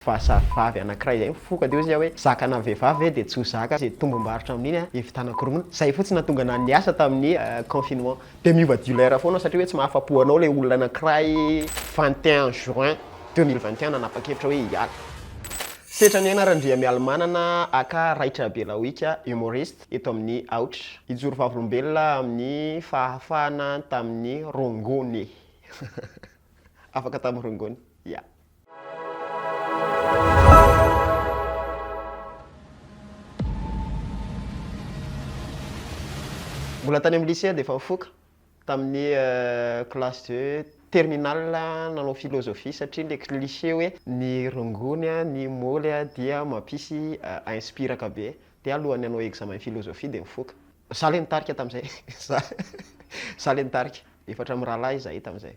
Fahasavavy anankiray zay mifoka de izy hoe zakana vehivavy de tsy ho zaka zay tombom-barotra amin'iny evitana koromoana. Zay fotsiny nahatonga na niasa tamin'ny confinement de miova diolaire foana satria hoe tsy mahafapo anao le olona anankiray 21 juin 2021 nanapa-kevitra hoe hiala. Setrany Nandria Mialomanana aka Raitra Belaoika humoriste eto amin'ny Aotra. Ijoro vavolombelona amin'ny fahafahana tamin'ny Rongony. Afaka tamin'ny Rongony. Ya. Mbola tany amin'ny lycée de efa mifoka tamin'ny classe de terminale nanao philosophie satria le lycée hoe ny Rongony ny Moly dia mampisy inspiraka be de alohany hanao examen philosophie de mifoka. Za le nitarika tamin'izay. Za le nitarika efatra amin'ny rahalahy izahay tamin'izay.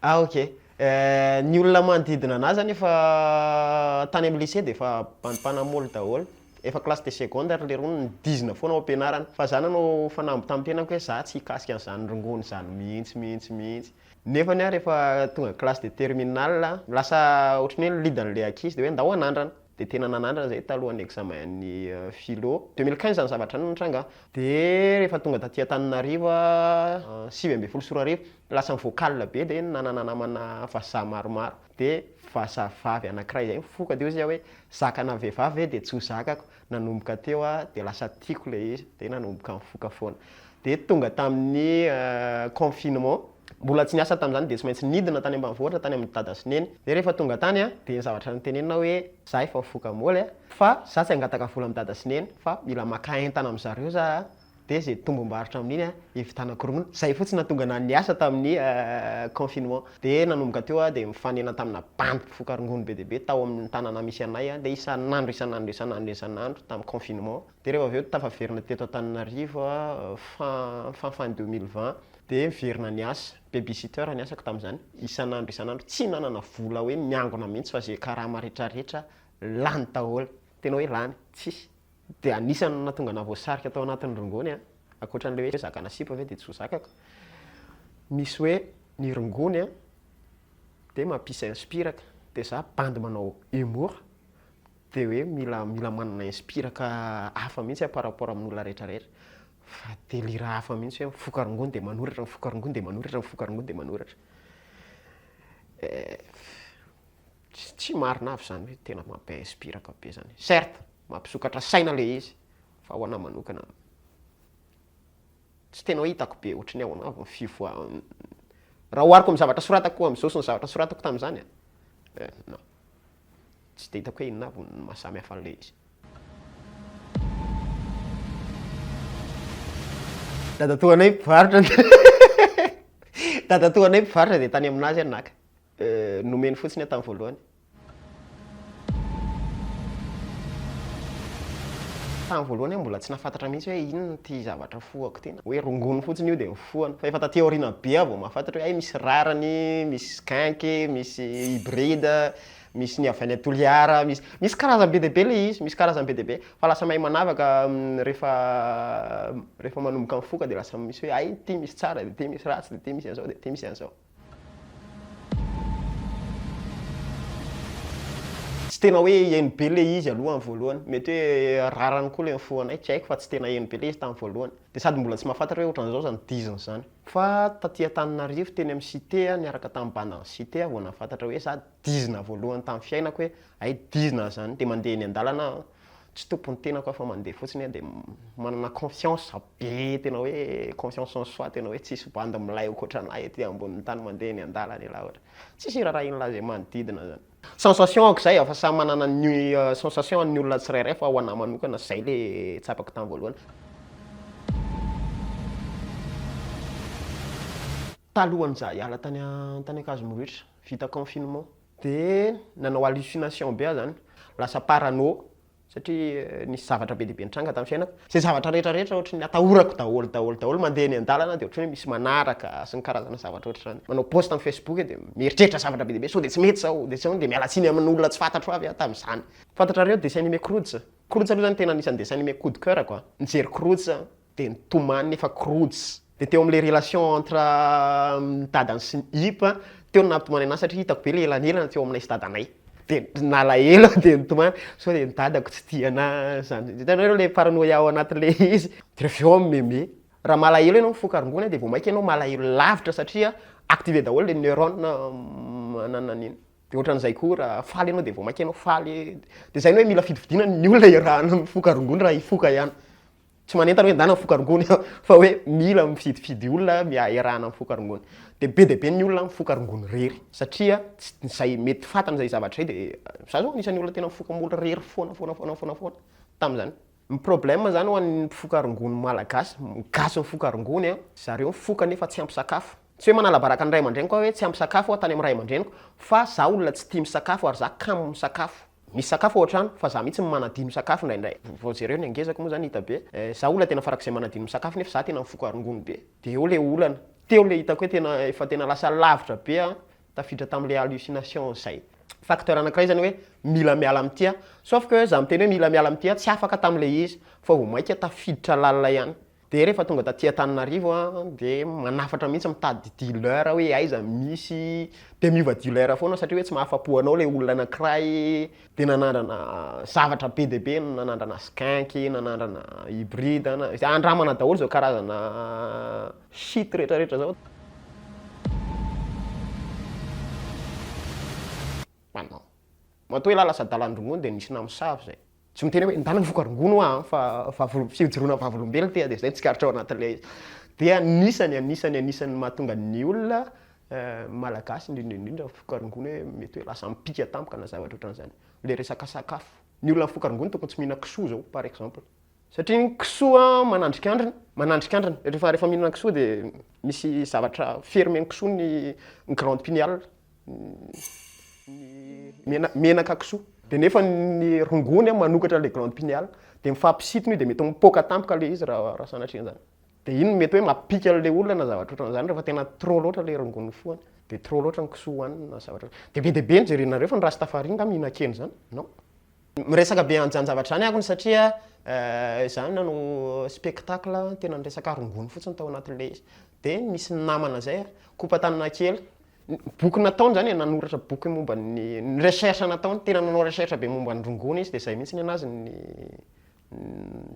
Ah ok. Ny olona manodidina anazy zany efa tany amin'ny lycée de efa mpanamoly daholo. Efa classe de secondaire le rony nidizina foana ao ampianarana fa za nanao fanamby tamin'ny tenako hoe za tsy hikasika an'izany Rongony zany mihitsy. Nefany ary rehefa tonga classe de terminale lasa ohatran'ny hoe lidan'le ankizy de hoe ndao anandrana. De tena nanandrana zay talohan'ny examen ny philo 2015 zany zavatra nitranga. De rehefa tonga taty Antananarivo 7 Sora Arivo lasa vocal be de nanana namana vazaha maromaro de vazavavy anankiray zay mifoka de izy hoe zakana vehivavy de tsy ho zakako nanomboka teo de lasa tiako le izy de nanomboka mifoka foana. De tonga tamin'ny confinement mbola tsy niasa tamin'izany de tsy maintsy nidina tany ambanivohitra tany amin'ny dada sy neny. De rehefa tonga tany de ny zavatra nitenenina hoe za efa mifoka moly fa za tsy hangataka vola amin'ny dada sy neny fa mila maka entana amin'zareo za de zay tombom-barotra amin'iny evitana koromoana. Zay fotsiny nahatonga na niasa tamin'ny confinement de nanomboka teo de mifanena tamina bandy mpifoka Rongony be dia be tao amin'ny tanana misy anay de isan'andro tamin'ny confinement. De rehefa avy eo tafaverina teto Antananarivo fin 2020 de miverina niasa babysitter niasako tamin'izany isan'andro tsy nanana vola hoe miangona mihitsy fa zay karama rehetrarehetra lany daholo tena hoe lany tsisy. De anisany nahatonga navoasarika tao anatin'ny Rongony akoatran'le hoe zakana sipa ve de tsy ho zakako misy hoe ny Rongony de mampisy inspiraka de za bandy manao humour de hoe mila manana inspiraka hafa mihitsy par rapport amin'olona rehetrarehetra fa délire hafa mihitsy hoe mifoka Rongony de manoratra mifoka Rongony de manoratra mifoka Rongony de manoratra. Tsy marina avy zany hoe tena mampi-inspiraka be zany. Certes mampisokatra saina le izy fa ho anahy manokana tsy tena hitako be ohatran'ny ao anahy fivoa raha ohariko amin'ny zavatra soratako amin'izao sy ny zavatra soratako tamin'izany non tsy de hitako hoe inona avy ny mahasamy hafa an'le izy. Dadatoanay mpivarotra dadatoanay mpivarotra de tany aminazy anaka nomeny fotsiny tamin'ny voalohany. Tamin'ny voalohany mbola tsy nafantatra mihitsy hoe inona ty zavatra fohako tena hoe Rongony fotsiny io de mifohana fa efa taty aoriana be vao mahafantatra hoe misy rarany, misy skanky, misy hybride, misy ny avy any Toliara, misy karazany be dia be le izy, misy karazany be dia be fa lasa mahay manavaka rehefa manomboka mifoka de lasa misy hoe ay ty misy tsara de ty misy ratsy de ty misy an'izao de ty misy an'izao. Tsy tena hoe heno be le izy aloha amin'ny voalohany, mety hoe rarany koa le mifohanay tsy haiko fa tsy tena heno be le izy tamin'ny voalohany de sady mbola tsy mahafantatra hoe ohatran'izao zany diziny zany fa taty Antananarivo teny amin'ny cité niaraka tamin'ny bandany cité vao nahafantatra hoe za dizina voalohany tamin'ny fiainako hoe ay dizina zany de mandeha eny an-dalana tsy tompony tenako fa mandeha fotsiny de manana confiance be tena hoe confiance en soi tena hoe tsisy bandy milay akoatranahy ety ambonin'ny tany mandeha eny an-dalana ela ohatra tsisy raha inona zay manodidina zany. Sensation ako zay fa samy manana ny sensation ny olona tsirairay fa ho anahy manokana zay le tsapako tamin'ny voalohany. Talohany za hiala tany Ankazimorotra vita confinement de nanao hallucination be zany lasa parano satria nisy zavatra be dia be nitranga tamin'ny fiainako zay zavatra rehetrarehetra ohatran'ny atahorako daholo mandeha eny an-dalana de ohatran'ny hoe misy manaraka sy ny karazana zavatra ohatrany manao post amin'ny Facebook de mieritreritra zavatra be dia be so de tsy mety zao de tsy de miala tsiny amin'olona tsy fantatro avy tamin'izany. Fantatrareo dessin animé Croods aloha zany tena anisan'ny dessin animé coup de cœur quoi. Nijery Croods de nitomany nefa Croods De teo am'le relation entre tadany sy ny ipa teo nampitomany anazy satria hitako be le elanelana teo aminay sy dadanay. De nalahelo de nitomany sao de nidadako tsy tia anazy zany. Hitanareo le paranoïa ao anatin'le izy. De rehefa eo meme. Raha malahelo ianao mifokarongony de vao mainka ianao malahelo lavitra satria activé daholo le neurones manana an'iny. De ohatran'izay koa raha faly ianao de vao mainka ianao faly. De zay ny hoe mila fidividinana ny olona iarahana mifokarongony raha hifoka ihany. Tsy manentana hoe ndana mifokarongony fa hoe mila mifidifidy olona iarahana mifokarongony. De be ny olona mifokarongony rery satria zay mety fatana zay zavatra zay de za zao anisan'ny olona tena mifoka amin'ny olona rery foana tam'zany. Ny problème zany ho an'ny mifokarongony malagasy, gasy mifokarongony zareo mifoka nefa tsy ampy sakafo. Tsy hoe manala baraka ny ray aman-dreniko hoe tsy ampy sakafo tany amin'ny ray aman-dreniko, fa za olona tsy tia misakafo ary za kamo misakafo. Misy sakafo ao an-trano fa za mihitsy manadino misakafo indraindray. Vao jereo ny angezako moa zany hita be. Za olona tena farak'izay manadino misakafo nefa za tena mifokarongony be. De eo le olana. Teo le hitako hoe efa tena lasa lavitra be tafiditra tam'le hallucination zay. Facteur anankiray zany hoe mila miala am'ty sauf que za miteny hoe mila miala am'ty tsy afaka tam'le izy fa vao mainka tafiditra lalina ihany. De rehefa tonga taty Antananarivo de manafatra mihitsy mitady dealer hoe aiza misy de miova dealer foana satria hoe tsy mahafapo anao le olona anankiray de nanandrana zavatra be de be, nanandrana skink, nanandrana hybride, andramana daholo zao karazana shit rehetrarehetra zao. Matoa hoe lasa dalandrongony de nisy namosavy zay. Tsy miteny hoe ndana mifokarongony fa fijoroana vavolombelona ty de zay tsikaritra ao anatin'le izy. De anisany mahatonga ny olona malagasy indrindra mifokarongony hoe mety hoe lasa mipika tampoka na zavatra ohatran'izany. Le resaka sakafo. Ny olona mifokarongony tokony tsy mihina kisoa zao par exemple. Satria ny kisoa manandrik'andrina. Rehefa mihinana kisoa de misy zavatra fermen'ny kisoa ny glande pinéale. Menaka kisoa. De nefa ny rongony manokatra le glande pinéale de mifampisintona de mety mipoka tampoka le izy raha sanatria zany. De iny mety hoe mampika le olona na zavatra ohatran'izany rehefa tena trop loatra le rongony foana. De trop loatra ny kisoa hoanina na zavatra. De be ny jerenareo fa ny rastafari nga mihina-kena zany. Non. Miresaka be an'izany zavatra zany akony satria zany nanao spectacle tena niresaka rongony fotsiny tao anatin'le izy. De misy namana zay kopatanana kely. Boky nataony zany nanoratra boky momba ny recherche nataony tena nanao recherche be momba ny rongony izy de zay mihitsy ny anazy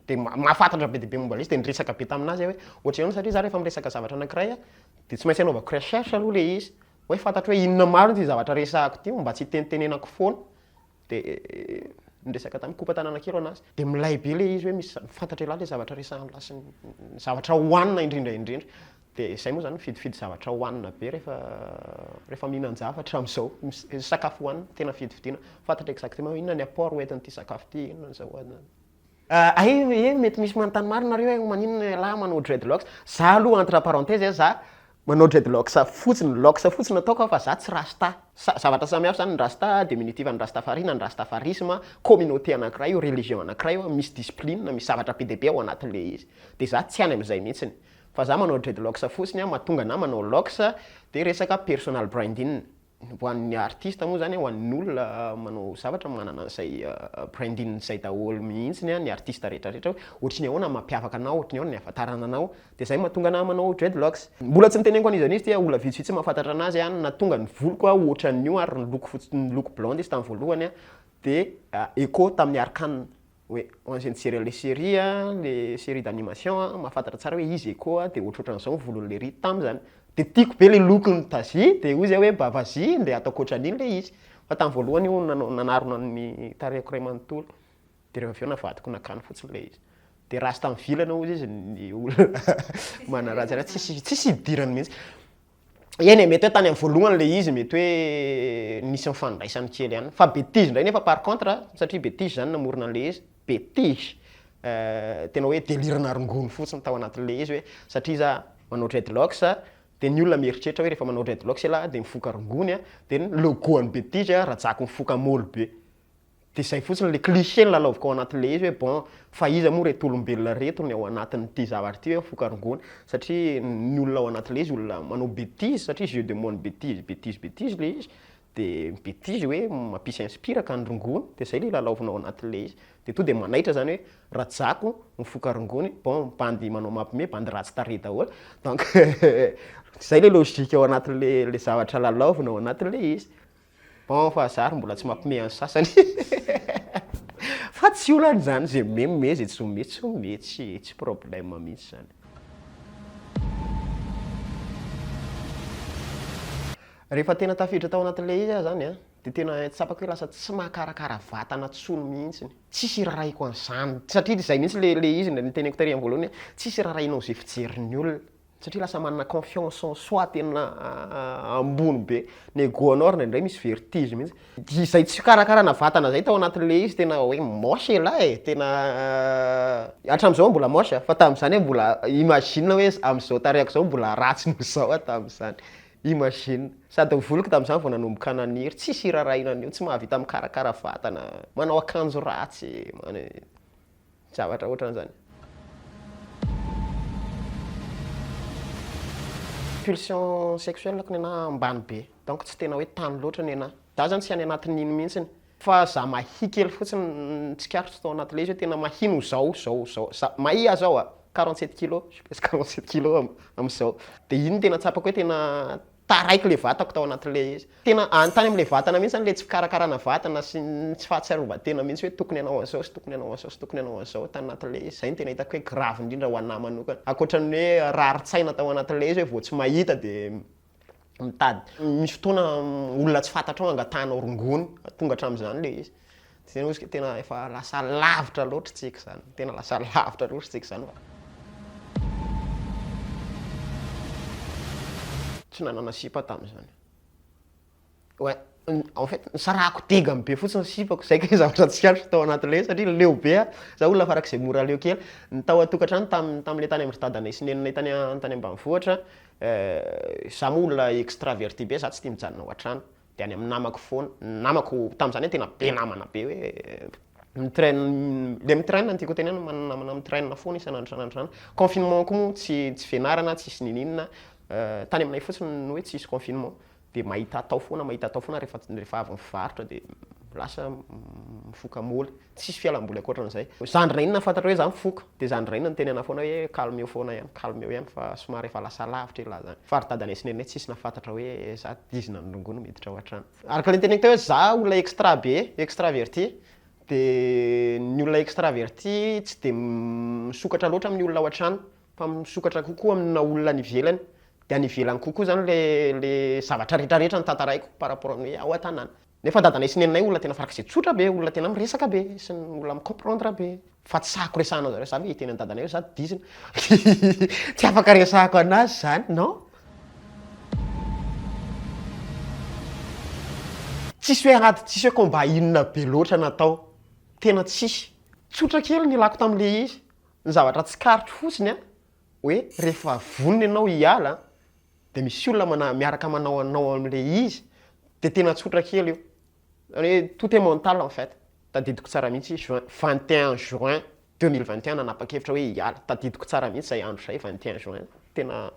de mahafantatra be de be momba izy de niresaka be taminazy hoe ohatrany satria za rehefa miresaka zavatra anankiray de tsy maintsy anaovako recherche aloha le izy hoe fantatra hoe inona mariny ty zavatra resahako ty mba tsy tenitenenako foana de niresaka tamin'ny kopatanana kely anazy de milay be le izy hoe misy fantatra elahy le zavatra resahany lasy zavatra hoanina indrindra. De zay moa zany fidifidy zavatra hoanina be rehefa mihinan-javatra am'izao sakafo hoanina tena fidividina fantatra exactement inona ny apport hoentin'ity sakafo ty inona ny zao mety misy manontany maro nareo hoe maninona lahy manao dreadlocks. Za aloha entre parenthèse za manao dreadlocks fotsiny locks fotsiny ataoko fa za tsy rasta. Zavatra samihafa zany ny rasta diminutif ny rastafari na ny rastafarisme communauté anankiray io religion anankiray io misy discipline misy zavatra be de be ao anatin'le izy. De za tsy any am'izay mihitsiny. Fa za manao dreadlocks fotsiny mahatonga na manao locks de resaka personal branding. Ho an'ny artiste moa zany ho an'ny olona manao zavatra manana an'izay branding zay daholo mihitsiny ny artiste rehetrarehetra ohatriny ahoana mampiavaka anao ohatriny ahoana ny ahafantarana anao de zay mahatonga na manao dreadlocks. Mbola tsy niteneniko an'izany izy ty olona vitsivitsy mahafantatra anazy natonga ny voloko ohatran'io ary ny loko fotsy ny loko blonde izy tamin'ny voalohany de écho tamin'ny arcane. Oui, on s'est tiré les séries d'animation mahafantatra tsara hoe izy écho de ohatran'izao volon'le ry tam'zany. De tiako be le lokony tazy de ozy hoe bavazy le ataoko ohatran'iny le izy. Fa tamin'ny voalohany io nanarona ny tarehiko ray manontolo. De rehefa avy eo navadiko nakany fotsiny le izy. De rasta amin'ny vilana ozy izy ny olona manaratsy tsisy idirany mihitsy. Eny mety hoe tany amin'ny voalohany le izy mety hoe nisy mifandraisany kely ihany. Fa bêtise ndray nefa par contre satria bêtise zany namorona an'le izy. Bêtise tena hoe délirana rongony fotsiny tao anatin'le izy hoe satria za manao dreadlocks de ny olona mieritreritra hoe rehefa manao dreadlocks ela de mifoka rongony de ny logo an'ny bêtise rajako mifoka môly be. De zay fotsiny le cliché lalaoviko ao anatin'le izy hoe bon fa iza moa reto olombelona reto ny ao anatin'ity zavatra ty hoe mifoka rongony satria ny olona ao anatin'le izy olona manao bêtise satria jeu de mots bêtise le izy de mipety izy hoe mampisy inspiraka ny rongony de zay le lalaovinao anatin'le izy de to de manaitra zany hoe rajako mifoka rongony bon bandy manao mampime bandy ratsy tarehy daholo donc zay le logika ao anatin'le zavatra lalaovinao anatin'le izy bon fa zary mbola tsy mampime any sasany fa tsy olany zany zay mememe zay tsy mety tsy problème mihitsy zany. Rehefa tena tafiditra tao anatin'le izy zany a de tena tsapako hoe lasa tsy mahakarakara vatana tsony mihitsy tsisy raraiko an'izany satria zay mihitsy le izy teneniko tary amin'ny voalohany tsisy rarainao zay fijerin'ny olona satria lasa manana confiance en soi tena ambony be ny ego-nao indray misy vertige mihitsy izay tsy fikarakarana vatana zay tao anatin'le izy tena hoe moche lahy tena hatramin'izao mbola moche fa tamin'izany mbola imagine hoe amin'izao tarehako zao mbola ratsy noho izao tamin'izany imagine sady voliko tamin'izany vao nanomboka naniry tsisy rarainan'io tsy mahavita mikarakara vatana manao akanjo ratsy zavatra ohatran'izany. Pulsion sexuelle ko nena ambany be donc tsy tena hoe tany loatra nena za zany tsy any anatin'iny mihitsiny fa za mahi kely fotsiny tsikaritro tao anatin'le izy hoe tena mahino zao mahia zao 47 kg je pense 47 kg amin'izao de iny tena tsapako hoe tena taraiky le vatako tao anatin'le izy tena antany am'le vatana mihitsy zany le tsy fikarakarana vatana sy tsy fahatsiarovan-tena mihitsy hoe tokony anao an'izao sy tokony anao an'izao sy tokony anao an'izao tany anatin'le izy zay ny tena hitako hoe grave indrindra ho anahy manokana ankoatran'ny hoe rarin-tsaina tao anatin'le izy hoe vao tsy mahita de mitady misy fotoana olona tsy fantatrao angatanao rongony tonga hatramin'izany le izy tena ozy tena efa lasa lavitra loatra tsika zany tena lasa lavitra loatra tsika zany tsy nanana sipa tamin'izany. Ouais, en fait sarahako tegamy be fotsiny sipako zay ka zavatra tsikaritro tao anatin'le satria leo be za olona farak'izay mora leo kely ny tao atokantrano tam'le tany amin'ny dadanay sy neninay tany ambanivohitra za olona extraverti be za tsy tia mijanona ao an-trano de any amin'ny namako foana namako tamin'izany tena be namana be hoe le mitraine antiko teny namana mitraine foana isan'andro confinement ko moa tsy fianarana tsisy nininina tany aminay fotsiny hoe tsisy confinement de mahita atao foana rehefa avy mivarotra de lasa mifoka moly tsisy fialamboly akoatran'izay zandrina inona fantatra hoe za mifoka de zandrina inona ny tenena foana hoe calmeo foana ihany fa somary efa lasa lavitra ila zany fa ry dadanay sy neninay tsisy nafantatra hoe za dizina ny rongony miditra ao an-trano araka le teneniko teo hoe za olona extraverti de ny olona extraverti tsy de misokatra loatra amin'ny olona ao an-trano fa misokatra kokoa amina olona any ivelany de any ivelany kokoa zany le zavatra rehetrarehetra ny tantaraiko par rapport amin'ny ao an-tanàna nefa dadanay sy neninay olona tena farak'izay tsotra be olona tena miresaka be sy ny olona micomprendre be fa tsy sahako resahana zareo za hoe teny any dadanay hoe za dizina tsy afaka resahako anazy zany non tsisy hoe anaty tsisy hoe combat inona be loatra natao tena tsisy tsotra kely ny lako tam'le izy ny zavatra tsikaritro fotsiny hoe rehefa vonona ianao hiala de misy olona miaraka manao am'le izy de tena tsotra kely io zany hoe tout est mental en fait tadidiko tsara mihitsy 21 juin 2021 nanapa-kevitra hoe hiala tadidiko tsara mihitsy zay andro zay 21 juin tena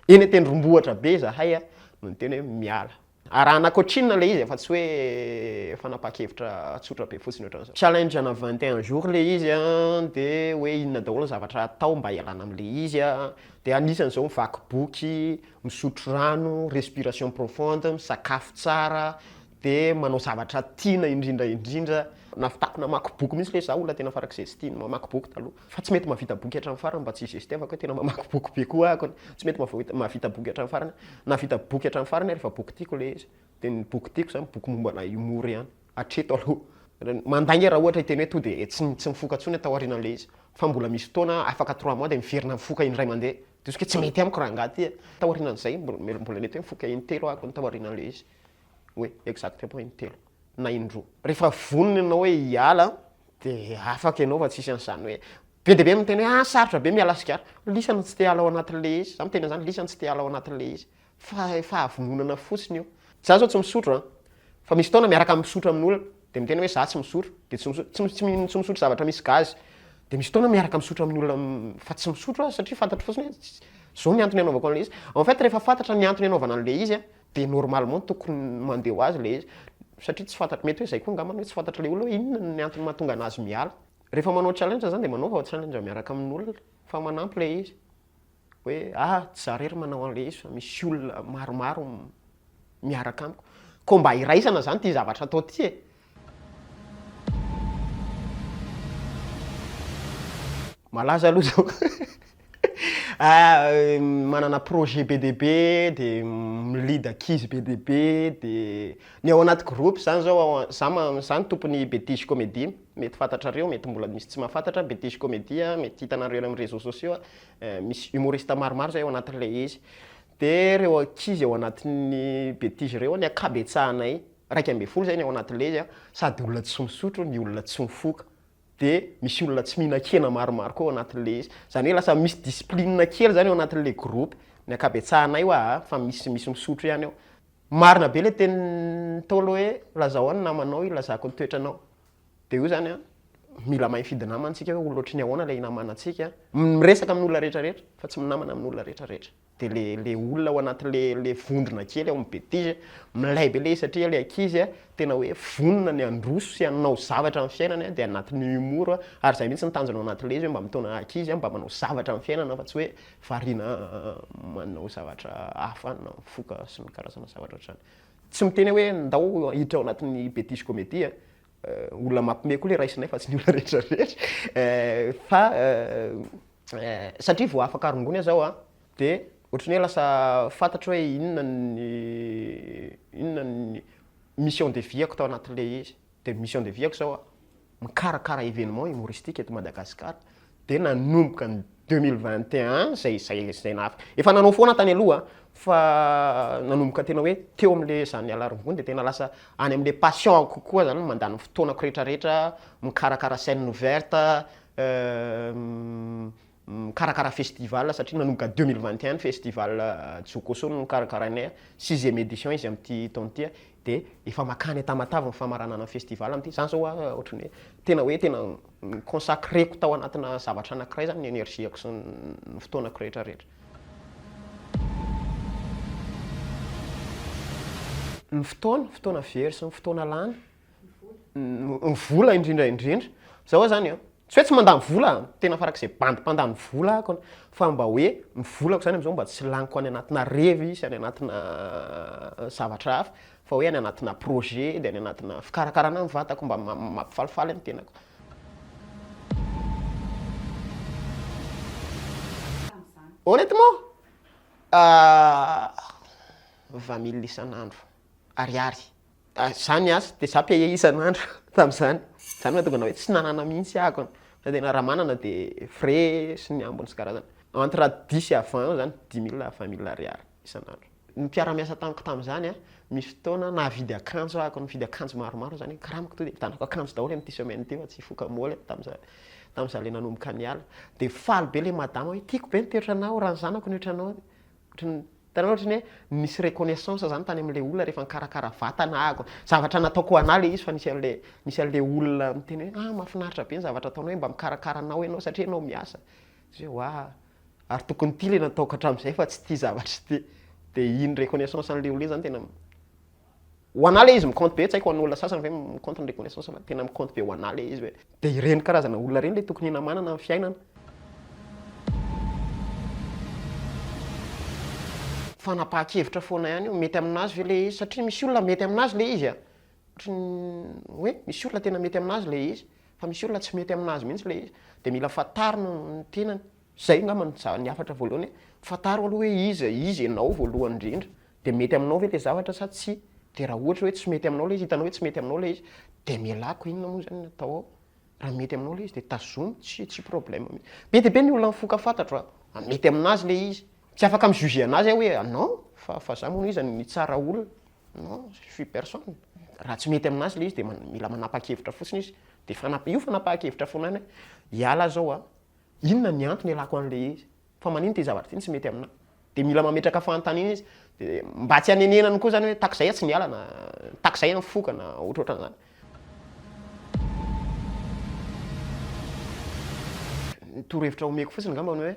eny tendrombohatra be zahay no teny hoe miala arahana coachine le izy fa tsy hoe fanapa-kevitra tsotra be fotsiny ohatran'izao challenge ana 21 jours le izy de hoe inona daholo ny zavatra atao mba hialana am'le izy de anisan'izao mivaky boky misotro rano respiration profonde misakafo tsara de manao zavatra tiana indrindra nafitako namaky boky mihitsy le za olona tena farak'izay tsy tiany mamaky boky taloha fa tsy mety mahavita boky hatramin'ny farany mba tsy izy estevako hoe tena mamaky boky be koa ako tsy mety mahavita boky hatramin'ny farany navita boky hatramin'ny farany rehefa boky tiako le izy de ny boky tiako zany boky mombana humour ihany hatreto aloha mandaigny raha ohatra hiteny hoe to de tsy mifoka ntsony atao aorianan'le izy fa mbola misy fotoana afaka 3 mois de miverina mifoka indray mandeha de izy tsy mety amiko raha ngaty tao aorianan'izay mbola nety hoe mifoka intelo ako ny tao aorianan'le izy oui exactement intelo na indroa rehefa vonona ianao hoe hiala de afaka ianao fa tsisy an'izany hoe be de be miteny hoe sarotra be miala sikara lisany tsy te hiala ao anatin'le izy za miteny zany lisany tsy te hiala ao anatin'le izy fa efa avononana fotsiny io za zao tsy misotro fa misy fotoana miaraka misotro amin'olona de miteny hoe za tsy misotro de tsy misotro zavatra misy gazy de misy fotoana miaraka misotro amin'olona fa tsy misotro satria fantatro fotsiny hoe zao ny antony anaovako an'le izy en fait rehefa fantatra ny antony anaovana an'le izy de normalement tokony mandeha ho azy le izy satria tsy fantatra mety hoe zay koa angambany hoe tsy fantatra le olona hoe inona ny antony mahatonga anazy miala rehefa manao challenge zany de manao challenge miaraka amin'olona fa manampy le izy hoe tsy za rery manao an'le izy fa misy olona maromaro miaraka amiko ko mba hiraisana zany ty zavatra atao ty e. Malaza aloha zao manana projet be dia be de milida ankizy be dia be de ny ao anaty groupe zany zao zany tompony Betise Comédie mety fantatrareo mety mbola misy tsy mahafantatra Betise Comédie mety hitanareo amin'ny réseaux sociaux misy humoriste maromaro zay ao anatin'le izy de reo ankizy ao anatin'ny Betise reo ny akabetsahanay 1/2 zay ny ao anatin'le izy sady olona tsy misotro ny olona tsy mifoka de misy olona tsy mihinan-kena maromaro koa ao anatin'le izy zany hoe lasa misy discipline kely zany ao anatin'le groupe ny akabetsahanay hoa fa misy misotro ihany ao marina be le teny Tolo hoe lazao any namanao ilazako ny toetranao de io zany mila mahay mifidy namana antsika hoe olona ohatry ny ahoana le inamanantsika miresaka amin'olona rehetrarehetra fa tsy minamana amin'olona rehetrarehetra de le olona ao anatin'le vondrona kely ao amin'ny Betise milay be le satria le ankizy tena hoe vonona ny androso sy hanao zavatra amin'ny fiainana de anatin'ny humour ary zay mihitsy ny tanjona ao anatin'le izy hoe mba mitona ankizy mba manao zavatra amin'ny fiainana fa tsy hoe variana manao zavatra hafa na mifoka sy ny karazana zavatra ohatrany tsy miteny hoe ndao hiditra ao anatin'ny Betise Comédie olona mampime koa le raisinay fa tsy ny olona rehetrarehetra fa satria vao afaka arongony zao de ohatrany hoe lasa fantatra hoe inona ny mission de vie-ako tao anatin'le izy de mission de vie-ako zao mikarakara événement humoristique eto Madagasikara de nanomboka ny 2021 zay nafika efa nanao foana tany aloha fa nanomboka tena hoe teo amin'le zany alarongony de tena lasa any amin'le passion kokoa zany mandany fotoanako rehetrarehetra mikarakara scène ouverte mikarakara festival satria nanomboka 2021 festival Jokoso no mikarakarainay 6e édition izy amin'ity taona ty de efa makany Tamatave ny famaranana festival amin'ity zany zao ohatrany hoe tena consacreko tao anatina zavatra anankiray zany ny énergieko sy ny fotoanako rehetrarehetra. Ny fotoana very sy ny fotoana lany ny vola indrindra zao zany tsy hoe tsy mandany vola tena farak'izay bandym-pandany vola ako fa mba hoe ny volako zany am'izao mba tsy laniko any anatina revy sy any anatina zavatra hafa fa hoe any anatina projet de any anatina fikarakarana ny vatako mba mampifalifaly ny tenako. Honnêtement 20 000 isan'andro ariary zany de za paye isan'andro tam'zany zany mahatonga hoe tsy nanana mihitsy ako fa tena raha manana de frais sy ny ambiny sy karazany entre 10 à 20 zany 10 000 à 20 000 ariary isan'andro. Ny mpiara-miasa tamiko tam'zany misy fotoana navidy akanjo ako nividy akanjo maromaro zany karamiko to de vitanako akanjo daholo amin'ity semaine ty fa tsy foka moly tam'za le nanomboka niala de faly be le madama hoe tiako be ny toetranao raha ny zanako ny ohatranao tena ohatrany hoe misy reconnaissance zany tany amin'le olona rehefa nikarakara vatana ako zavatra nataoko ana le izy fa nisy an'le olona miteny hoe mahafinaritra be ny zavatra ataonao hoe mba mikarakara anao ianao satria ianao miasa ary tokony ty le nataoko hatramin'izay fa tsy ty zavatra ty de iny reconnaissance an'le olona zany tena ho ana le izy mikompte be tsy haiko an'olona sasany hoe mikompte ny reconnaissance fa tena mikompte be ho ana le izy hoe de ireny karazana olona reny le tokony hinamanana amin'ny fiainana. Fanapahan-kevitra foana ihany mety aminazy ve le izy satria misy olona mety aminazy le izy hoe misy olona tena mety aminazy le izy fa misy olona tsy mety aminazy mihitsy le izy de mila fatarina ny tenany zay angamba ny afatra voalohany fataro aloha hoe izy ianao voalohany indrindra de mety aminao ve le zavatra sa tsy de raha ohatra hoe tsy mety aminao le izy hitanao hoe tsy mety aminao le izy de mialako inona moa zany natao raha mety aminao le izy de tazomy tsy problème be de be ny olona mifoka fantatro mety aminazy le izy tsy afaka mijuger anazy hoe non fa za moa izy ny tsara olona non je suis personne raha tsy mety aminazy le izy de mila manapa-kevitra fotsiny izy de io fanapahan-kevitra foana any hiala zao inona ny antony ialako an'le izy fa manino ty zavatra ty tsy mety amina de mila mametraka fanontaniana izy de mba tsy hanenenany koa zany hoe takizay tsy niala na takizay mifoka na ohatrohatran'izany. Torohevitra omeko fotsiny ngambany hoe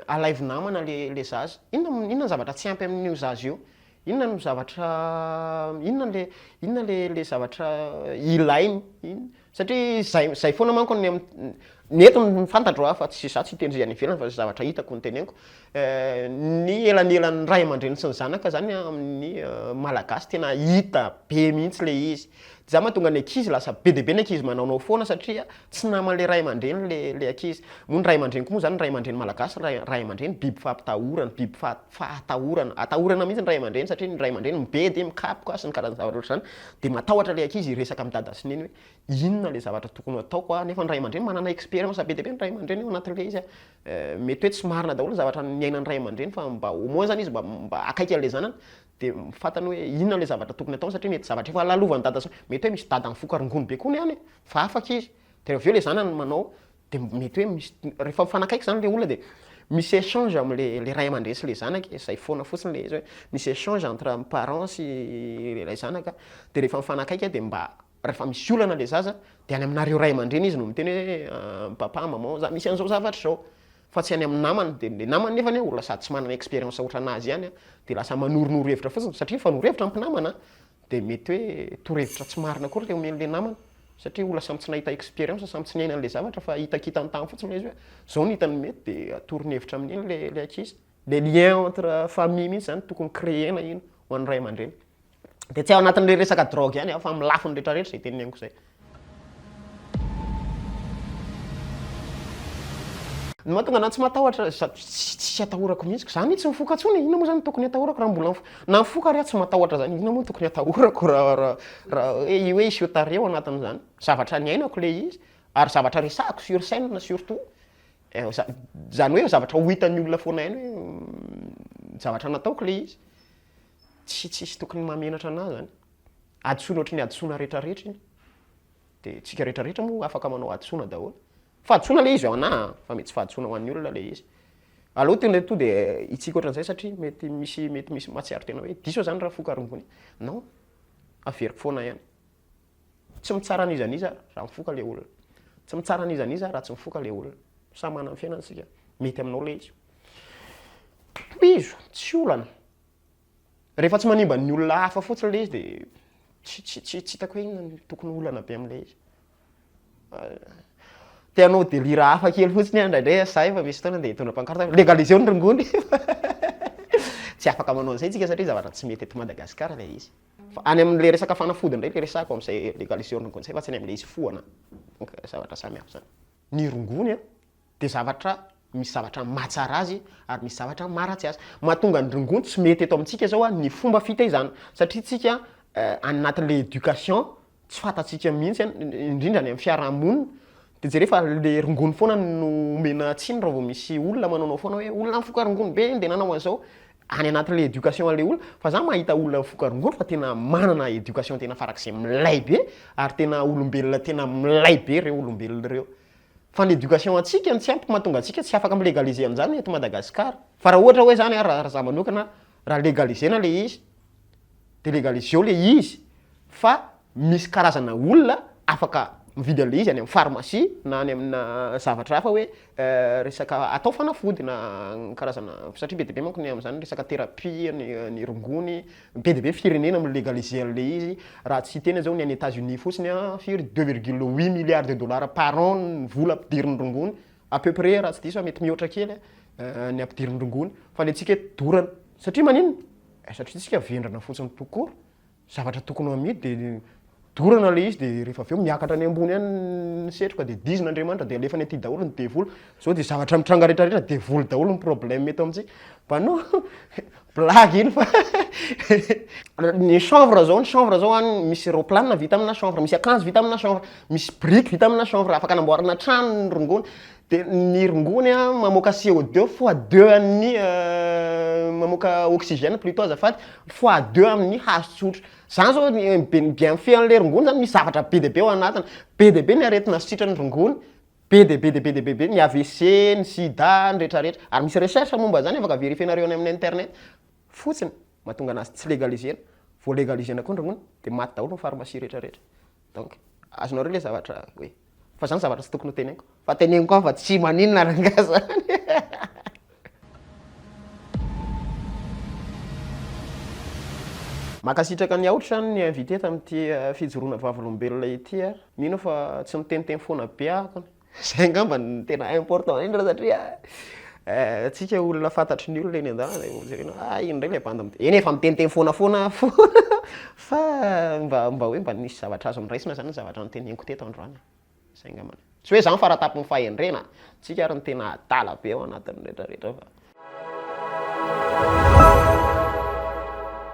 alaivo namana le zaza inona ny zavatra tsy ampy amin'io zaza io inona no zavatra inona le zavatra ilainy satria zay foana manko neto fantatro fa tsy za tsy hitendry any ivelany fa zavatra hitako ny teneniko ny elanelan'ny ray aman-dreny sy ny zanaka zany amin'ny malagasy tena hita be mihitsy le izy za mahatonga ny ankizy lasa be dia be ny ankizy manaonao foana satria tsy naman'le ray aman-dreny le ankizy moa ny ray aman-dreny koa moa zany ray aman-dreny malagasy ray aman-dreny biby fampitahorana biby atahorana mihitsy ny ray aman-dreny satria ny ray aman-dreny mibe dia mikapoka sy ny karazana zavatra ohatr'izany dia matahotra le ankizy hiresaka amin'ny dada sy neny hoe inona le zavatra tokony ataoko nefa ny ray aman-dreny manana expérience be dia be ny ray aman-dreny ao anatin'le izy mety hoe tsy marina daholo ny zavatra niainan'ny ray aman-dreny fa mba au moins zany izy mba akaiky an'le zanany dia fantany hoe inona le zavatra tokony atao satria mety zavatra efa lalovany dada mety hoe misy dada mifokarongony be koa any fa afaka izy dia rehefa avy eo le zanany manao dia mety hoe misy rehefa mifanakaiky zany le olona dia misy échange am'le ray aman-dreny sy le zanaka izay foana fotsiny le izy hoe misy échange entre parents sy ilay zanaka dia rehefa mifanakaiky dia mba rehefa misy olana le zaza dia any aminareo ray aman-dreny izy no miteny hoe papa maman za misy an'izao zavatra zao fa tsy any amin'ny namany dia le namany nefa ny olona sady tsy manana expérience ohatranazy ihany dia lasa manorinoro hevitra fotsiny satria fanoro-hevitra ampinamana dia mety hoe toro-hevitra tsy marina koa le omen'le namany satria olona samy tsy nahita expérience samy tsy niaina an'le zavatra fa hitakitany tany fotsiny le izy hoe zao ny hitany mety dia atoron-hevitra amin'iny le ankizy le lien entre famille mihitsy zany tokony créena ino ho an'ny ray aman-dreny dia tsy ao anatin'le resaka drogue ihany fa amin'ny lafiny rehetrarehetra zay tenineniko zay ny mahatonga anahy tsy matahotra tsy atahorako mihitsy za mihitsy mifoka ntsony inona moa zany tokony atahorako raha mbola na mifoka ary tsy matahoratra zany inona moa tokony atahorako raha hoe isio tareo anatin'izany zavatra niainako le izy ary zavatra resahako sur scène surtout zany hoe zavatra ho hitan'ny olona foana ihany hoe zavatra nataoko le izy tsisy tokony mamenatra anazy zany adisona ohatry ny adisona rehetrarehetra iny dia tsika rehetrarehetra moa afaka manao adisona daholo fahadisona le izy ao ana fa mety tsy fahadisona ho an'ny olona le izy aloha tena to dia itsika ohatran'izay satria mety misy matsiaro tena hoe diso zany raha fokarongony non averiko foana ihany tsy mitsara an'izaniza raha mifoka le olona tsy mitsara an'izaniza raha tsy mifoka le olona samy manana ny fiainansika mety aminao le izy izo tsy olana rehefa tsy manimba ny olona hafa fotsiny le izy dia tsy hitako hoe inona tokony olana be amin'le izy tianao délire hafa kely fotsiny andraindray za efa misy fotoana dia hitondra pancarte légaliseo ny rongony tsy afaka manao an'izay tsika satria zavatra tsy mety eto Madagasikara le izy fa any amin'le resaka fanafody indray le resako amin'izay légaliseo ny rongony zay fa tsy any amin'le izy foana donc zavatra samihafa zany ny rongony dia zavatra misy zavatra mahatsara azy ary misy zavatra maharatsy azy mahatonga ny rongony tsy mety eto amintsika zao ny fomba fitaizana satria tsika anatin'le éducation tsy fantatsika mihitsy indrindra ny amin'ny fiarahamonina dia jereo fa le rongony foana no omena tsiny raha vao misy olona manaonao foana hoe olona mifoka rongony be dia nanao an'izao any anatin'le éducation an'le olona fa za mahita olona mifoka rongony fa tena manana éducation tena farak'izay milay be ary tena olombelona tena milay be reo olombelona reo fa ny éducation antsika ny tsy ampy mahatonga antsika tsy afaka milégaliser an'izany eto Madagasikara fa raha ohatra hoe zany raha za manokana raha légalisena le izy dia légaliseo le izy fa misy karazana olona afaka mividy an'le izy any amin'ny pharmacie na any amina zavatra hafa hoe resaka atao fanafody na karazana satria be dia be manko ny amin'izany resaka thérapie ny rongony be dia be firenena milégaliser an'le izy raha tsy tena zao ny any États-Unis fotsiny firy 2,8 milliards de dollars par an ny vola ampidirin'ny rongony à peu près raha tsy diso mety mihoatra kely ny ampidirin'ny rongony fa le tsika dorana satria maninona satria tsika vendrana fotsiny tokoa zavatra tokony amidy dia dorana le izy dia rehefa avy eo miakatra any ambony any ny setroka dia dizin'Andriamanitra dia alefa ny aty daholo ny devoly zao dia zavatra mitranga rehetrarehetra devoly daholo ny problème mety amintsika mpanao blague iny fa ny chanvre zao any misy roplanina vita amina chanvre misy akanjo vita amina chanvre misy brique vita amina chanvre afaka anamboarana trano ny rongony dia ny rongony mamoaka CO2 fois 2 amin'ny mamoaka oxygène plutôt azafady fois 2 amin'ny hazo tsotra zany zao bien fean'le rongony zany misy zavatra be dia be ao anatiny be dia be ny aretina sitrany rongony be dia be ny AVC ny sida ny rehetrarehetra ary misy recherche momba zany afaka vérifienareo any amin'ny internet fotsiny mahatonga anazy tsy légalisena vao légalisena koa ny rongony dia maty daholo ny pharmacie rehetrarehetra donc azonao reo le zavatra hoe fa zany zavatra tsy tokony ho teneniko fa teneniko fa tsy maninona ranga zany. Makasitraka ny aotra ny invité tamin'ity fijoroana vavolombelona ity mino fa tsy miteniteny foana be ahako. Zay angamba ny tena important indrindra satria tsika olona fantatry ny olona eny an-dalana ino indray ilay banda eny efa miteniteny foana fa mba hoe mba nisy zavatra azo niraisina zany ny zavatra noteneniko teto androany. Zay angamba. Tsy hoe zany fara-tapon'ny fahendrena, tsika ary ny tena adala be ao anatin'ny rehetrarehetra fa